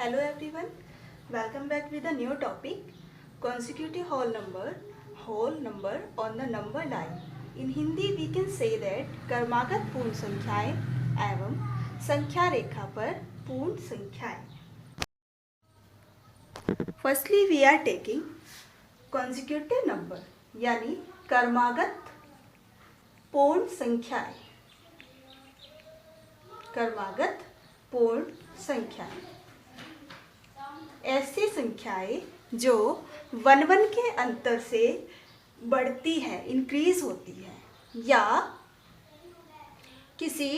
Hello everyone, welcome back with a new topic, consecutive whole number on the number line. In Hindi we can say that क्रमागत पूर्ण संख्याएं एवं संख्या रेखा पर पूर्ण संख्याएं. Firstly we are taking consecutive number यानी क्रमागत पूर्ण संख्याएं. क्रमागत पूर्ण संख्याएं ऐसी संख्याएं जो 1 के अंतर से बढ़ती है, इंक्रीज होती है, या किसी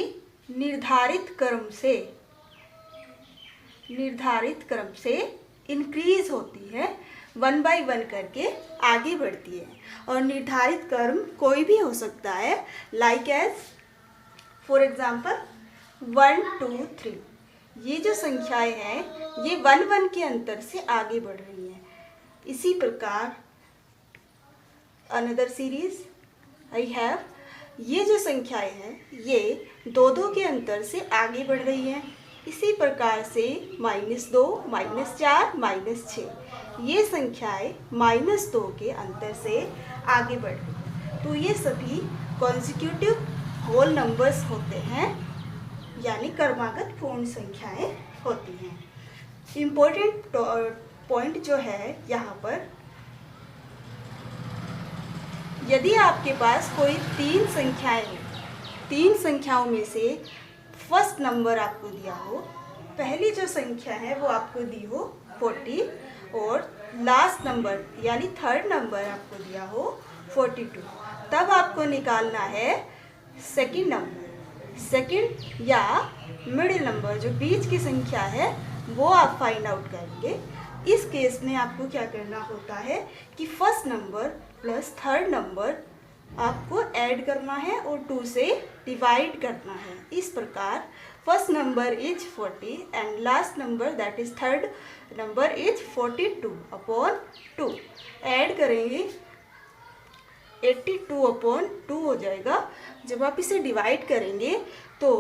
निर्धारित क्रम से इंक्रीज होती है, 1 by 1 करके आगे बढ़ती है. और निर्धारित क्रम कोई भी हो सकता है, लाइक एज फॉर एग्जाम्पल 1 2 3. ये जो संख्याएं हैं ये 1 1 के अंतर से आगे बढ़ रही हैं. इसी प्रकार अनदर सीरीज आई हैव, ये जो संख्याएं हैं ये 2 2 के अंतर से आगे बढ़ रही हैं. इसी प्रकार से -2 -4 -6 ये संख्याएं -2 के अंतर से आगे बढ़ रही हैं. तो ये सभी कॉन्जिक्यूटिव होल नंबर्स होते हैं, यानी क्रमागत पूर्ण संख्याएं होती हैं. इम्पोर्टेंट पॉइंट जो है यहाँ पर, यदि आपके पास कोई 3 संख्याएं हैं, 3 संख्याओं में से फर्स्ट नंबर आपको दिया हो, पहली जो संख्या है वो आपको दी हो 40 और लास्ट नंबर यानी थर्ड नंबर आपको दिया हो 42, तब आपको निकालना है सेकंड नंबर. सेकंड या मिडिल नंबर जो बीच की संख्या है वो आप फाइंड आउट करेंगे. इस केस में आपको क्या करना होता है कि first number plus third number आपको ऐड करना है और 2 से डिवाइड करना है. इस प्रकार first number is 40 and last number that is third number is 42/2. Add करेंगे 82/2 हो जाएगा. जब आप इसे डिवाइड करेंगे तो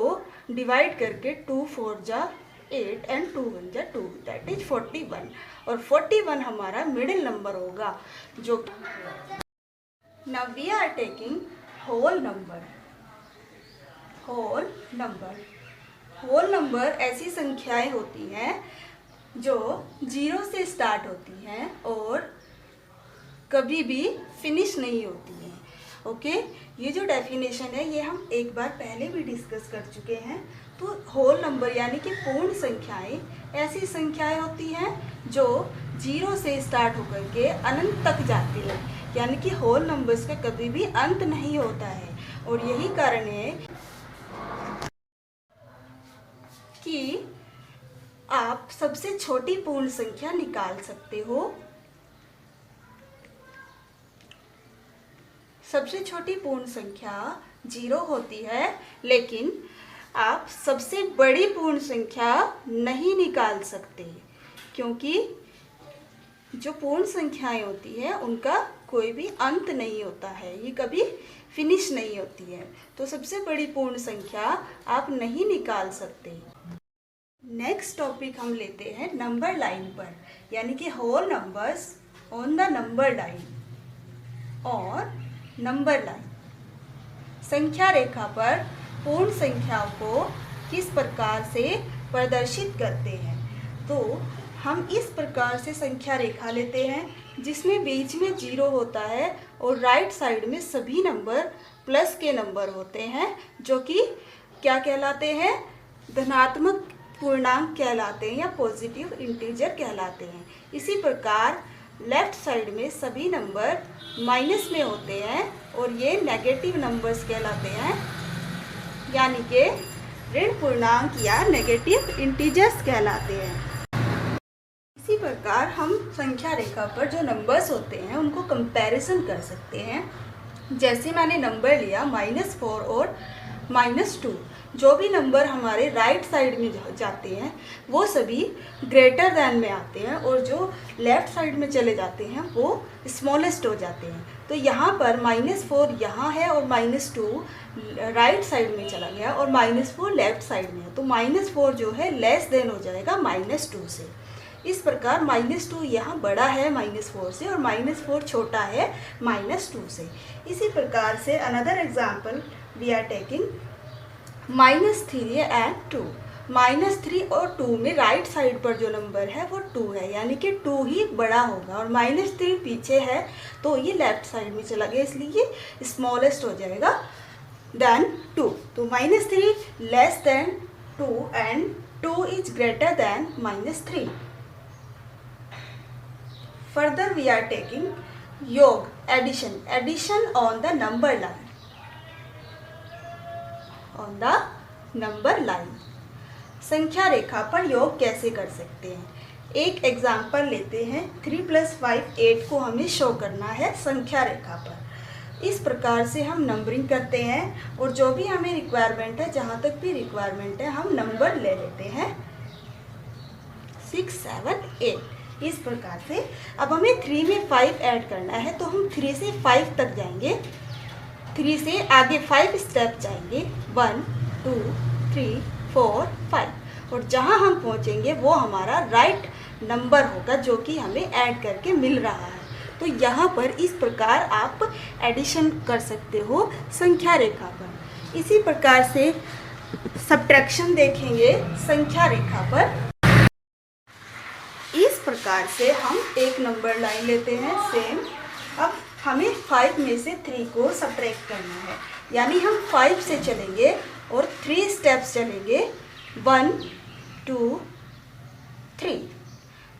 डिवाइड करके 2 4 जा 8 एंड 2 1 जा 2, दैट इज 41. और 41 हमारा मिडिल नंबर होगा. जो now we are taking whole number. Whole number ऐसी संख्याएं होती हैं जो 0 से स्टार्ट होती हैं और कभी भी फिनिश नहीं होती है. ओके, ये जो डेफिनेशन है ये हम एक बार पहले भी डिस्कस कर चुके हैं. तो होल नंबर यानी कि पूर्ण संख्याएं ऐसी संख्याएं होती हैं जो 0 से स्टार्ट होकर के अनंत तक जाती हैं, यानी कि होल नंबर्स का कभी भी अंत नहीं होता है. और यही कारण है कि आप सबसे छोटी पूर्ण संख्या निकाल सकते हो. सबसे छोटी पूर्ण संख्या 0 होती है, लेकिन आप सबसे बड़ी पूर्ण संख्या नहीं निकाल सकते, क्योंकि जो पूर्ण संख्याएं होती है उनका कोई भी अंत नहीं होता है, ये कभी फिनिश नहीं होती है. तो सबसे बड़ी पूर्ण संख्या आप नहीं निकाल सकते. नेक्स्ट टॉपिक हम लेते हैं नंबर लाइन पर, यानी कि whole numbers on the number line. और नंबर लाइन संख्या रेखा पर पूर्ण संख्याओं को किस प्रकार से प्रदर्शित करते हैं. तो हम इस प्रकार से संख्या रेखा लेते हैं जिसमें बीच में 0 होता है और राइट साइड में सभी नंबर प्लस के नंबर होते हैं, जो कि क्या कहलाते हैं, धनात्मक पूर्णांक कहलाते हैं या पॉजिटिव इंटीजर कहलाते हैं. इसी प्रकार लेफ्ट साइड में सभी नंबर माइनस में होते हैं और ये नेगेटिव नंबर्स कहलाते हैं, यानी कि ऋण पूर्णांक या नेगेटिव इंटीजर्स कहलाते हैं. इसी प्रकार हम संख्या रेखा पर जो नंबर्स होते हैं उनको कंपैरिजन कर सकते हैं. जैसे मैंने नंबर लिया -4 और -2, जो भी नंबर हमारे राइट साइड में जाते हैं वो सभी ग्रेटर दैन में आते हैं, और जो लेफ़्ट साइड में चले जाते हैं वो स्मॉलेस्ट हो जाते हैं। तो यहाँ पर -4 यहाँ है और -2 राइट साइड में चला गया और -4 लेफ़्ट साइड में है, तो -4 जो है लेस देन हो जाएगा -2 से। इस प्रकार -2 यहाँ बड़ा है -4 से और -4 छोटा है -2 से। इसी प्रकार से another example we are taking -3 and 2। -3 और 2 में राइट साइड पर जो नंबर है वो 2 है, यानी कि 2 ही बड़ा होगा, और -3 पीछे है तो ये लेफ्ट साइड में चला गया, इसलिए ये स्मॉलेस्ट हो जाएगा देन 2। तो -3 less than 2 and 2 is greater than -3। Further we are taking योग, addition on the number line, on the number line। संख्या रेखा पर योग कैसे कर सकते हैं? एक एग्जाम्पल लेते हैं। 3 + 5 8 को हमें शो करना है संख्या रेखा पर। इस प्रकार से हम नंबरिंग करते हैं और जो भी हमें रिक्वायरमेंट है, जहाँ तक भी रिक्वायरमेंट है, हम नंबर ले लेते हैं 6 7 8। इस प्रकार से अब हमें 3 में 5 ऐड करना है, तो हम 3 से 5 तक जाएंगे, 3 से आगे 5 स्टेप जाएंगे, 1 2 3 4 5, और जहां हम पहुंचेंगे वो हमारा राइट नंबर होगा जो कि हमें ऐड करके मिल रहा है। तो यहाँ पर इस प्रकार आप एडिशन कर सकते हो संख्या रेखा पर। इसी प्रकार से सब्ट्रैक्शन देखेंगे संख्या रेखा पर। इस प्रकार से हम एक नंबर लाइन लेते हैं सेम। अब हमें 5 में से 3 को सब्ट्रैक्ट करना है, यानी हम 5 से चलेंगे और 3 स्टेप्स चलेंगे, 1 2 3।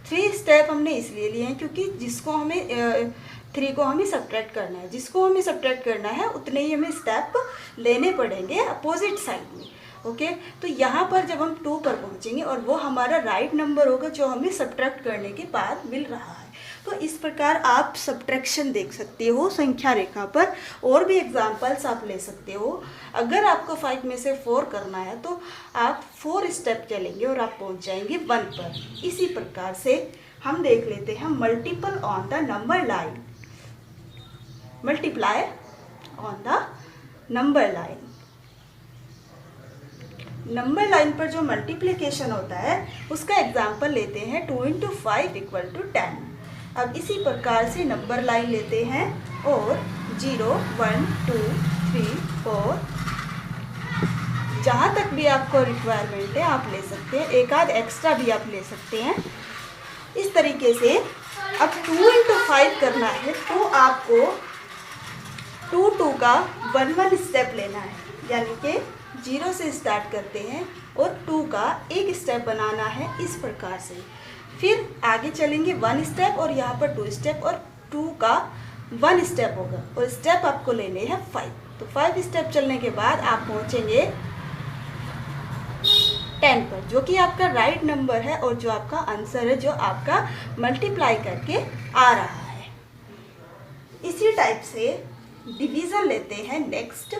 3 स्टेप हमने इसलिए लिए हैं क्योंकि जिसको हमें 3 को हमें सब्ट्रैक्ट करना है, जिसको हमें सब्ट्रैक्ट करना है उतने ही हमें स्टेप लेने पड़ेंगे अपोजिट साइड में। ओके, तो यहाँ पर जब हम 2 पर पहुँचेंगे और वो हमारा राइट नंबर होगा जो हमें सब्ट्रैक्ट करने के बाद मिल रहा है। तो इस प्रकार आप सब्ट्रैक्शन देख सकते हो संख्या रेखा पर। और भी एग्जांपल्स आप ले सकते हो। अगर आपको 5 में से 4 करना है तो आप 4 स्टेप चलेंगे और आप पहुँच जाएंगे 1 पर। इसी प्रकार से हम देख लेते हैं multiple on the number line, multiply on the number line. Number line पर जो मल्टीप्लिकेशन होता है उसका एग्जाम्पल लेते हैं 2 × 5 = 10। अब इसी प्रकार से नंबर लाइन लेते हैं और 0 1 2 3 4, जहाँ तक भी आपको रिक्वायरमेंट है आप ले सकते हैं, एक आध एक्स्ट्रा भी आप ले सकते हैं। इस तरीके से अब 2 × 5 करना है तो आपको 2 2 का 1 1 स्टेप लेना है, यानी कि 0 से स्टार्ट करते हैं और 2 का एक स्टेप बनाना है इस प्रकार से। फिर आगे चलेंगे 1 स्टेप और यहाँ पर 2 स्टेप और 2 का 1 स्टेप होगा और स्टेप आपको लेने हैं 5। तो 5 स्टेप चलने के बाद आप पहुँचेंगे 10 पर, जो कि आपका राइट नंबर है और जो आपका आंसर है, जो आपका मल्टीप्लाई करके आ रहा है। इसी टाइप से डिवीज़न लेते हैं next,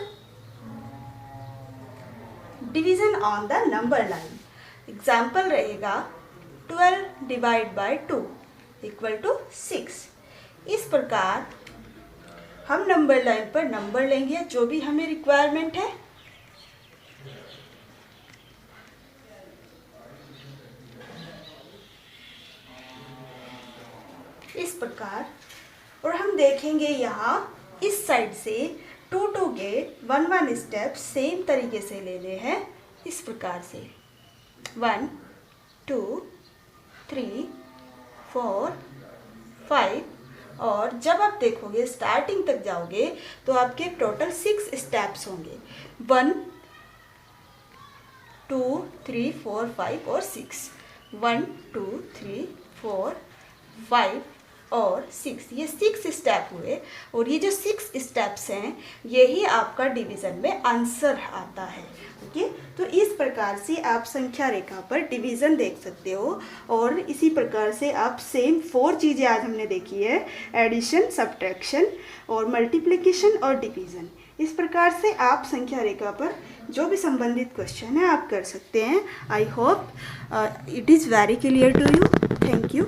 division on the number line. Example रहेगा 12 / 2 = 6। इस प्रकार हम नंबर लाइन पर नंबर लेंगे जो भी हमें रिक्वायरमेंट है। इस प्रकार, और हम देखेंगे यहाँ इस साइड से 2 2 के 1 1 स्टेप सेम तरीके से लेने हैं इस प्रकार से 1 2 3 4 5। और जब आप देखोगे स्टार्टिंग तक जाओगे तो आपके टोटल 6 स्टेप्स होंगे, 1 2 3 4 5 और 6, 1 2 3 4 5 और 6, ये 6 स्टेप हुए। और ये जो 6 स्टेप्स हैं यही आपका डिवीज़न में आंसर आता है। ओके, तो इस प्रकार से आप संख्या रेखा पर डिवीज़न देख सकते हो। और इसी प्रकार से आप सेम 4 चीज़ें आज हमने देखी है, एडिशन, सब्ट्रैक्शन और मल्टीप्लिकेशन और डिवीज़न। इस प्रकार से आप संख्या रेखा पर जो भी संबंधित क्वेश्चन है आप कर सकते हैं। I hope it is very clear to you. Thank you.